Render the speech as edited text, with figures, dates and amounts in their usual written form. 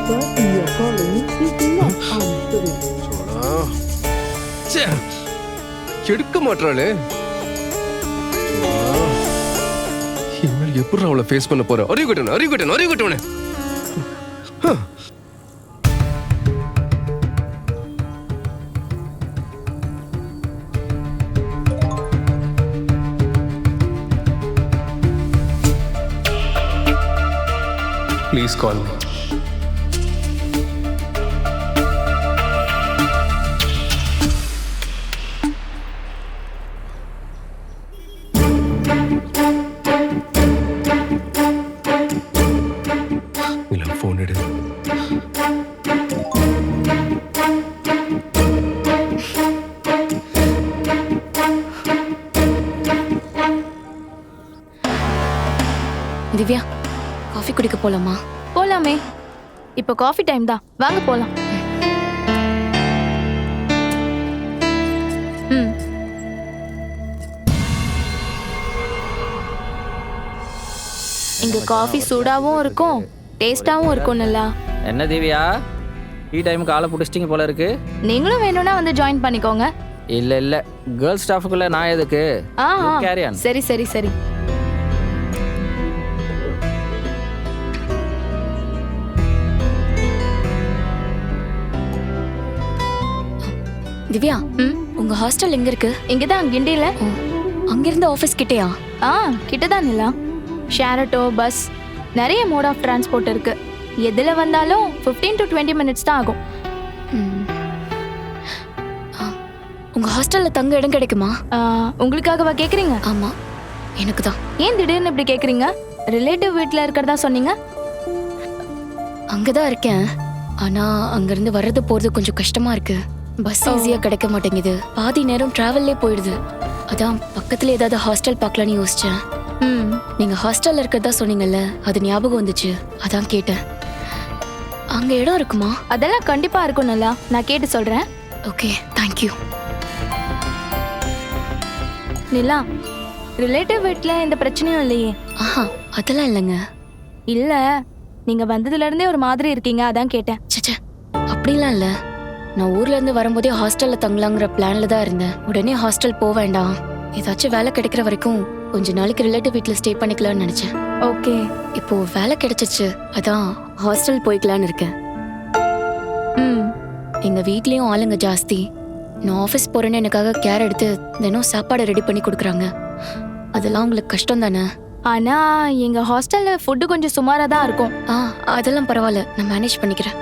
person you're calling is not answering. எடுக்க மாட்டாளே. இனிமேல் எப்படி அவளை ஃபேஸ் பண்ண போற? அறிவுகட்டவனே. Please call me. Nilam, phone edu. Divya, coffee குடிக்க போலாமா? போலாமே. இப்போ காஃபி டைம் தான், வாங்க போலாம். இங்க காஃபி சூடாவும் இருக்கும், டேஸ்டாவும் இருக்கும். நல்லா என்ன திவ்யா, டீ டைமுக்கு ஆளை பிடிச்சிட்டிங்க போல இருக்கு. நீங்களும் வேணும்னா வந்து ஜாயின் பண்ணிக்கோங்க. இல்ல கேர்ள்ஸ் ஸ்டாஃபுக்குள்ள நான் எதுக்கு? Carry on. சரி. திவ்யா, உங்க ஹாஸ்டல் எங்க இருக்கு? இங்கதான், கிண்டியில. அங்கிருந்து ஆபீஸ் கிட்டயா? கிட்டதான் நிலா. ஷேர் ஆட்டோ, பஸ், நிறைய மோட் ஆஃப் டிரான்ஸ்போர்ட் இருக்கு. எதுல வந்தாலும் 15 to 20 மினிட்ஸ் தான் ஆகும். உங்க ஹாஸ்டல்ல தங்க இடம் கிடைக்குமா? உங்களுக்காகவா கேக்குறீங்க? ஆமா, எனக்கு தான். ஏன் திடீர்னு இப்படி கேக்குறீங்க? ரிலேட்டிவ் வீட்ல இருக்கிறதா சொன்னீங்க. அங்கதான் இருக்கேன். ஆனா அங்கிருந்து வர்றது போறது கொஞ்சம் கஷ்டமா இருக்கு. பஸ் ஈஸியா கிடைக்க மாட்டேங்குது. பாதி நேரம் டிராவல்லே போயிடுது. அதான் பக்கத்துல ஏதாவது ஹாஸ்டல் பார்க்கலான்னு யோசிச்சேன். நீங்க ஹாஸ்டல்ல இருக்கிறதா சொன்னீங்கல்ல, அது ஞாபகம் வந்துச்சு, அதான் கேட்டேன். அங்க இடம் இருக்குமா? அதெல்லாம் கண்டிப்பா இருக்கும் நல்லா, நான் கேட்டு சொல்றேன். Okay, thank you. நிலா, ரிலேட்டிவ் வீட்ல எந்த பிரச்சனையும் இல்லையே? அதெல்லாம் இல்லைங்க. இல்ல, நீங்க வந்ததுல இருந்தே ஒரு மாதிரி இருக்கீங்க, அதான் கேட்டேன். சச்சா, அப்படிலாம் இல்ல. நான் ஊர்ல இருந்து வரும்போதே ஹாஸ்டல்ல தங்கலாங்கிற பிளான்ல தான் இருந்தேன். உடனே ஹாஸ்டல் போக வேண்டாம், ஏதாச்சும் வேலை கிடைக்கிற வரைக்கும் கொஞ்ச நாளைக்கு ரிலேட்டிவ் வீட்ல ஸ்டே பண்ணிக்கலாம்னு நினைச்சேன். ஓகே, இப்போ வேலை கிடைச்சிச்சு, அதான் ஹாஸ்டல் போய்க்கலான்னு இருக்கேன். எங்க வீட்லயும் ஆளுங்க ஜாஸ்தி. நான் ஆஃபீஸ் போறேன்னு எனக்காக கேர் எடுத்து தினம் சாப்பாடு ரெடி பண்ணி கொடுக்குறாங்க. அதெல்லாம் உங்களுக்கு கஷ்டம் தானே? ஆனா எங்க ஹாஸ்டல்ல ஃபுட்டு கொஞ்சம் சுமாரா தான் இருக்கும். அதெல்லாம் பரவாயில்ல, நான் மேனேஜ் பண்ணிக்கிறேன்.